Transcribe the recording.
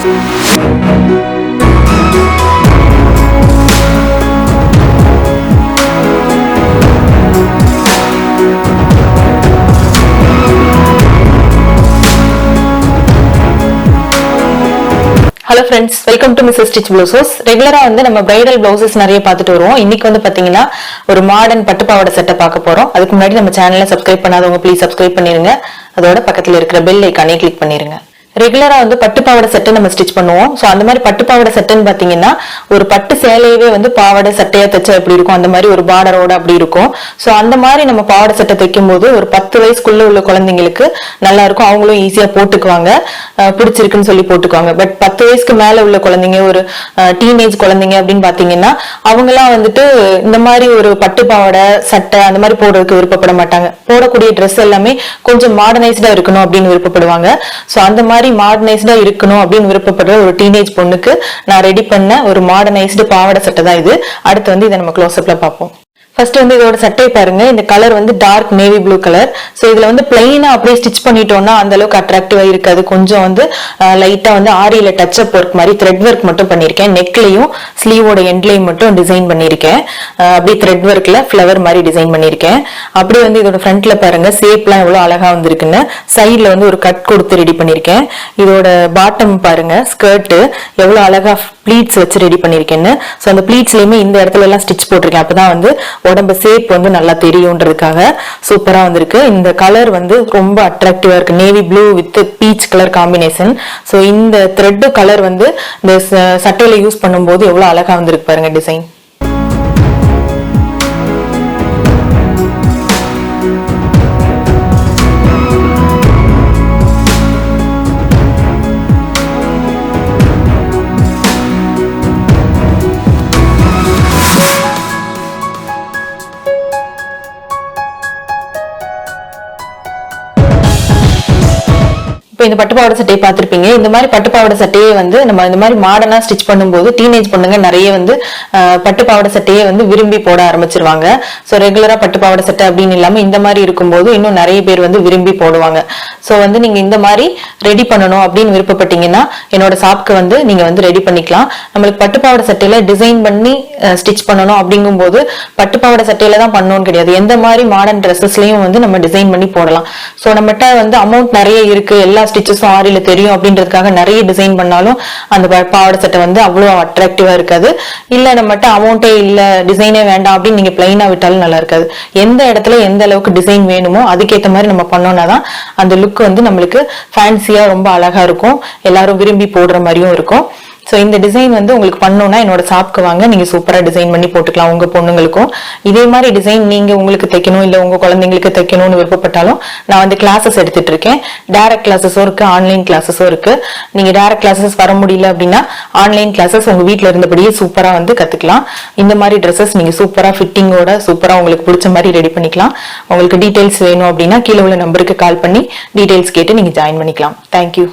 Hello friends, welcome to Mrs. Stitch Blouses. ரெகுலரா வந்து நம்ம பிரைடல் பிளவுசஸ் நிறைய பார்த்துட்டு வருவோம். இன்னைக்கு வந்து பாத்தீங்கன்னா ஒரு மாடர்ன் பட்டு பாவாடை செட்டை பார்க்க போறோம். அதுக்கு முன்னாடி நம்ம சேனலை சப்ஸ்கிரைப் பண்ணாதவங்க ப்ளீஸ் சப்ஸ்கிரைப் பண்ணிருங்க. அதோட பக்கத்துல இருக்கிற பெல் ஐகானை கிளிக் பண்ணிருங்க. ரெகுலரா வந்து பட்டு பாவாடை செட்டை நம்ம ஸ்டிச் பண்ணுவோம். சோ அந்த மாதிரி பட்டு பாவாடை செட்டுன்னு பாத்தீங்கன்னா ஒரு பட்டு சேலையவே வந்து பாவாடை சட்டையா தைச்சா எப்படி இருக்கும் அந்த மாதிரி ஒரு பார்டரோட அப்படி இருக்கும். சோ அந்த மாதிரி நம்ம பாவாடை சட்டை தைக்கும் போது ஒரு 10 வயசுக்குள்ள உள்ள குழந்தைங்களுக்கு நல்லா இருக்கும். அவங்களும் ஈஸியா போட்டுக்குவாங்க, பிடிச்சிருக்குன்னு சொல்லி போட்டுக்குவாங்க. பட் 10 வயசுக்கு மேல உள்ள குழந்தைங்க, ஒரு டீனேஜ் குழந்தைங்க அப்படின்னு பாத்தீங்கன்னா அவங்க எல்லாம் வந்துட்டு இந்த மாதிரி ஒரு பட்டு பாவாடை சட்டை அந்த மாதிரி போடுறதுக்கு விருப்பப்பட மாட்டாங்க. போடக்கூடிய ட்ரெஸ் எல்லாமே கொஞ்சம் மாடர்னைஸ்டா இருக்கணும் அப்படின்னு விருப்பப்படுவாங்க. சோ அந்த மாதிரி மாடர்னைஸ்டா இருக்கணும் அப்படின்னு விருப்பப்படுற ஒரு டீனேஜ் பொண்ணுக்கு நான் ரெடி பண்ண ஒரு மாடர்னைஸ்டு பாவாடை சட்டை தான் இது. அடுத்து வந்து இதை நம்ம க்ளோஸ் அப்ல பார்ப்போம். ஃபர்ஸ்ட் வந்து இதோட சட்டையை பாருங்க. இந்த கலர் வந்து dark navy blue colour. So இதுல வந்து பிளைனா அப்படியே ஸ்டிச் பண்ணிட்டோம்னா அந்த அளவுக்கு அட்ராக்டிவா இருக்காது. கொஞ்சம் வந்து லைட்டா வந்து ஆரியில டச் அப் ஒர்க் மாதிரி த்ரெட் ஒர்க் மட்டும் பண்ணிருக்கேன். நெக்லயும் ஸ்லீவோட எண்ட்லயும் மட்டும் டிசைன் பண்ணிருக்கேன். அப்படியே த்ரெட் ஒர்க்ல ஃபிளவர் மாதிரி டிசைன் பண்ணிருக்கேன். அப்படியே வந்து இதோட ஃப்ரண்ட்ல பாருங்க ஷேப்லாம் எவ்வளவு அழகா வந்திருக்குன்னு. சைட்ல வந்து ஒரு கட் கொடுத்து ரெடி பண்ணிருக்கேன். இதோட பாட்டம் பாருங்க, ஸ்கர்ட் எவ்வளவு அழகா ப்ளீட்ஸ் வச்சு ரெடி பண்ணிருக்கேன்னு. சோ அந்த ப்ளீட்ஸ்லயுமே இந்த இடத்துல எல்லாம் ஸ்டிச் போட்டிருக்கேன். அப்பதான் வந்து உடம்பு ஷேப் வந்து நல்லா தெரியும்ன்றதுக்காக சூப்பரா வந்திருக்கு. இந்த கலர் வந்து ரொம்ப அட்ராக்டிவா இருக்கு. Navy blue with peach colour combination. So இந்த த்ரெட் கலர் வந்து இந்த சட்டையில யூஸ் பண்ணும்போது எவ்வளவு அழகா வந்திருக்கு பாருங்க டிசைன். இப்போ இந்த பட்டுப்பாவாடை சட்டையை பார்த்திருப்பீங்க. இந்த மாதிரி பட்டுப்பாவாடை சட்டையே வந்து நம்ம இந்த மாதிரி மாடர்னா ஸ்டிச் பண்ணும்போது டீனேஜ் பொண்ணுங்க நிறைய வந்து பட்டுப்பாவாடை சட்டையே வந்து விரும்பி போட ஆரம்பிச்சிருவாங்க. ஸோ ரெகுலரா பட்டுப்பாவாடை சட்டை அப்படின்னு இல்லாம இந்த மாதிரி இருக்கும்போது இன்னும் நிறைய பேர் வந்து விரும்பி போடுவாங்க. ஸோ வந்து நீங்க இந்த மாதிரி ரெடி பண்ணணும் அப்படின்னு விருப்பப்பட்டீங்கன்னா என்னோட ஷாப்க்கு வந்து நீங்க வந்து ரெடி பண்ணிக்கலாம். நம்மளுக்கு பட்டுப்பாவாடை சட்டையில டிசைன் பண்ணி ஸ்டிச் பண்ணணும் அப்படிங்கும்போது பட்டுப்பாவாடை சட்டையில தான் பண்ணணும்னு கிடையாது. எந்த மாதிரி மாடர்ன் ட்ரெஸ்ஸஸ்லயும் வந்து நம்ம டிசைன் பண்ணி போடலாம். ஸோ நம்மகிட்ட வந்து அமௌண்ட் நிறைய இருக்கு, எல்லா ஸ்டிச்சஸும் ஆரியில தெரியும் அப்படின்றதுக்காக நிறைய டிசைன் பண்ணாலும் அந்த பாவாடை சட்டை வந்து அவ்வளவு அட்ராக்டிவா இருக்காது. இல்ல நம்மகிட்ட அமௌண்டே இல்ல, டிசைனே வேண்டாம் அப்படின்னு நீங்க பிளைனா விட்டாலும் நல்லா இருக்காது. எந்த இடத்துல எந்த அளவுக்கு டிசைன் வேணுமோ அதுக்கேற்ற மாதிரி நம்ம பண்ணோம்னாதான் அந்த லுக் வந்து நம்மளுக்கு ஃபேன்சியா ரொம்ப அழகா இருக்கும், எல்லாரும் விரும்பி போடுற மாதிரியும் இருக்கும். ஸோ இந்த டிசைன் வந்து உங்களுக்கு பண்ணணும்னா என்னோட ஷாப்க்கு வாங்க, நீங்க சூப்பரா டிசைன் பண்ணி போட்டுக்கலாம் உங்க பொண்ணுங்களுக்கும். இதே மாதிரி டிசைன் நீங்க உங்களுக்கு தைக்கணும் இல்ல உங்க குழந்தைங்களுக்கு தைக்கணும்னு விருப்பப்பட்டாலும் நான் வந்து கிளாஸஸ் எடுத்துட்டு இருக்கேன். டைரக்ட் கிளாஸஸும் இருக்கு, ஆன்லைன் கிளாஸஸும் இருக்கு. நீங்க டைரக்ட் கிளாஸஸ் வர முடியல அப்படின்னா ஆன்லைன் கிளாஸஸ் உங்க வீட்டுல இருந்தபடியே சூப்பரா வந்து கத்துக்கலாம். இந்த மாதிரி ட்ரெஸ்ஸஸ் நீங்க சூப்பரா ஃபிட்டிங்கோட சூப்பரா உங்களுக்கு பிடிச்ச மாதிரி ரெடி பண்ணிக்கலாம். உங்களுக்கு டீடைல்ஸ் வேணும் அப்படின்னா கீழே உள்ள நம்பருக்கு கால் பண்ணி டீடைல்ஸ் கேட்டு நீங்க ஜாயின் பண்ணிக்கலாம். தேங்க்யூ.